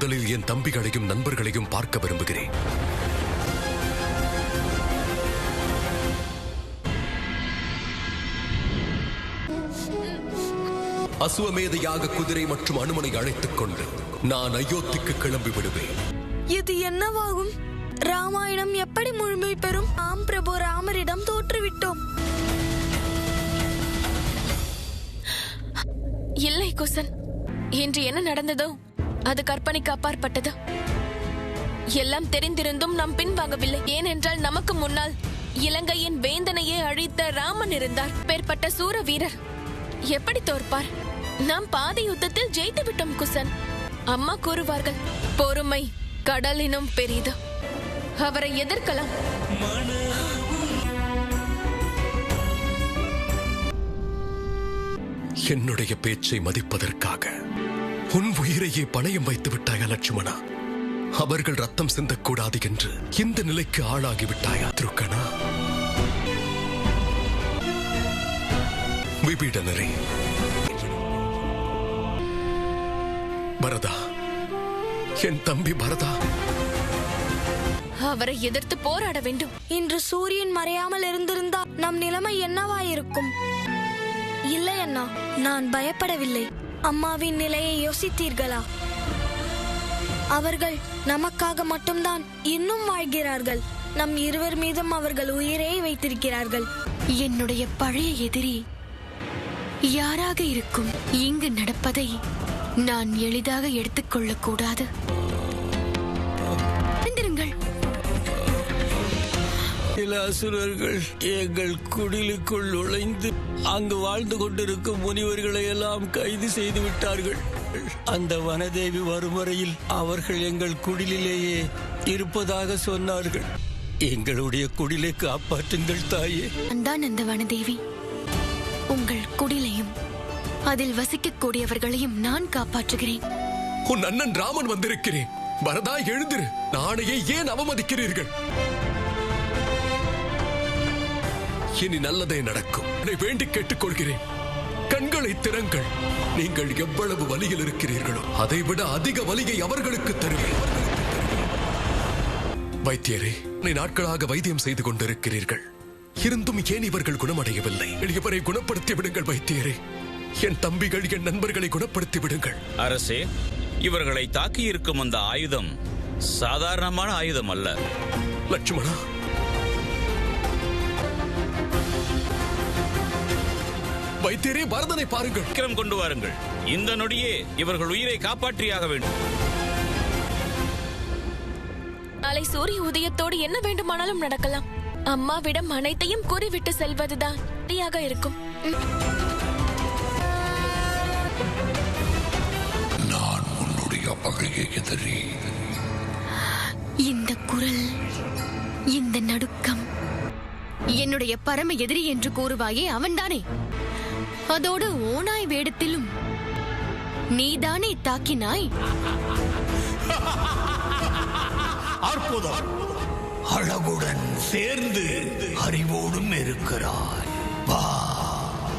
கடலில் என் தம்பிகளையும் நண்பர்களையும் பார்க்க விரும்புகிறேன். அசுவமேதையாக குதிரை மற்றும் அனுமனை அழைத்துக் கொண்டு நான் அயோத்திக்கு கிளம்பி விடுவேன். இது என்னவாகும்? ராமாயணம் எப்படி முழுமை பெறும்? ஆம் பிரபு, ராமரிடம் தோற்றுவிட்டோம். இல்லை குசன், இன்று என்ன நடந்ததோ அது கற்பனைக்கு அப்பாற்பட்டது. எல்லாம் தெரிந்திருந்தும் நாம் பின்வாங்கவில்லை. ஏனென்றால் நமக்கு முன்னால் இலங்கையின் வேந்தனையை அழித்த ராமன் இருந்தார். பேர்பட்ட சூர வீரர் எப்படி தோற்பார்? நாம் பாதி யுத்தத்தில் ஜெயித்து விட்டோம் குசன். அம்மா கூறுவார்கள், பொறுமை கடலினும் பெரிது. அவரை எதிர்க்கலாம். என்னுடைய பேச்சை மதிப்பதற்காக உன் உயிரையே பணயம் வைத்து விட்டாயா லட்சுமணா? அவர்கள் ரத்தம் சிந்தக்கூடாது என்று இந்த நிலைக்கு ஆளாகிவிட்டாயா துருக்கனா? விபீடனரே, பரதா, என் தம்பி பரதா, அவரை எதிர்த்து போராட வேண்டும். இன்று சூரியன் மறையாமல் இருந்திருந்தால் நம் நிலைமை என்னவாயிருக்கும்? இல்லை அண்ணா, நான் பயப்படவில்லை. அம்மாவின் நிலையை யோசித்தீர்களா? அவர்கள் நமக்காக மட்டும்தான் இன்னும் வாழ்கிறார்கள். நம் இருவர் மீதும் அவர்கள் உயிரை வைத்திருக்கிறார்கள். என்னுடைய பழைய எதிரி யாராக இருக்கும்? இங்கு நடப்பதை நான் எளிதாக எடுத்துக்கொள்ளக் கூடாது. சில அசுரர்கள் எங்கள் குடிலுக்குள் நுழைந்து அங்கு வாழ்ந்து கொண்டிருக்கும் முனிவர்களை எல்லாம் கைது செய்து விட்டார்கள். அந்த வனதேவி வரும் வரையில் அவர்கள் எங்கள் குடிலேயே இருப்பதாக சொன்னார்கள். எங்களுடைய குடிலை காப்பாற்றுங்கள் தாயே. நான் அந்த வனதேவி. உங்கள் குடிலையும் அதில் வசிக்கக்கூடியவர்களையும் நான் காப்பாற்றுகிறேன். உன் அண்ணன் ராமன் வந்திருக்கிறேன். பரதா, எழுந்திரு. நாளையே ஏன் அவமதிக்கிறீர்கள்? இனி நல்லதே நடக்கும். என்னை வேண்டி கேட்டுக்கொள்கிறேன். கண்களை திறங்கள். நீங்கள் எவ்வளவு வலியில் இருக்கிறீர்களோ அதைவிட அதிக வலியை அவர்களுக்கு தருவேன். வைத்தியரே, நாட்களாக வைத்தியம் செய்து கொண்டிருக்கிறீர்கள். இருந்தும் ஏன் இவர்கள் குணமடையவில்லை? இவரை குணப்படுத்தி விடுங்கள் வைத்தியரே. என் தம்பிகள், என் நண்பர்களை குணப்படுத்தி விடுங்கள். அரசே, இவர்களை தாக்கியிருக்கும் அந்த ஆயுதம் சாதாரணமான ஆயுதம் அல்ல. லட்சுமணா, வைத்தியரே, பரதனை பாருங்கள். விக்ரம் கொண்டு வாருங்கள். இந்த நொடியே இவர்கள் உயிரை காப்பாற்றியாக வேண்டும். நாளை சூரிய உதயத்தோடு என்ன வேண்டுமானாலும் நடக்கலாம். அம்மாவிடம் அனைத்தையும் கூறிவிட்டு செல்வதுதான் சரியாக இருக்கும். நான் உன்னுடைய பகையை எதிரி. இந்த குரல், இந்த நடுக்கம், என்னுடைய பரம எதிரி என்று கூறுவாயே அவன்தானே? அதோடு ஓனாய் வேடத்திலும் நீதானே தாக்கினாய்? அற்புதம். அழகுடன் சேர்ந்து அறிவோடும் இருக்கிறாய். வா,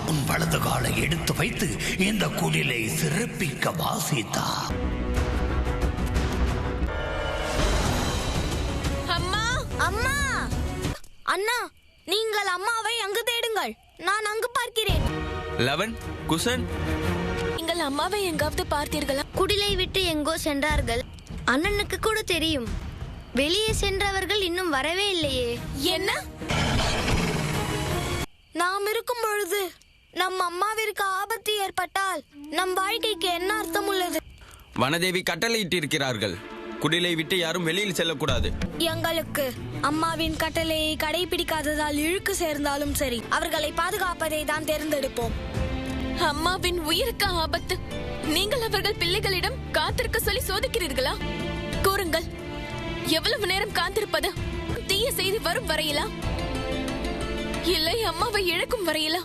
உன் வலது காலை எடுத்து வைத்து இந்த குடிலை சிறப்பிக்க வாசித்தா. அம்மா, அம்மா! அண்ணா, நீங்கள் அம்மாவை அங்கு தேடுங்கள். நான் அங்கு பார்க்கிறேன். லவன், குசன், நீங்கள் அம்மாவை எங்காவது பார்த்தீர்களா? குடிலை விட்டு எங்கோ சென்றார்கள். அண்ணனுக்கு கூட தெரியும். வெளியே சென்றவர்கள் இன்னும் வரவே இல்லையே. என்ன? நாம் இருக்கும் பொழுது நம் அம்மாவிற்கு ஆபத்து ஏற்பட்டால் நம் வாழ்க்கைக்கு என்ன அர்த்தம் உள்ளது? வனதேவி கட்டளையிட்டிருக்கிறார்கள். குடிலை விட்டு யாரும் வெளியில் செல்லக்கூடாது. எங்களுக்கு அம்மாவின் கட்டளையை கடைபிடிக்காததால் இழுக்கு சேர்ந்தாலும் சரி, அவர்களை பாதுகாப்பதை தான் தேர்ந்தெடுப்போம். அம்மாவின் உயிருக்கு ஆபத்து. நீங்கள் அவர்கள் பிள்ளைகளிடம் காத்திருக்க சொல்லி சோதிக்கிறீர்களா? கூறுங்கள், எவ்வளவு நேரம் காத்திருப்பது? தீய செய்தி வரும் வரையிலா? இல்லை அம்மாவை இழக்கும் வரையிலா?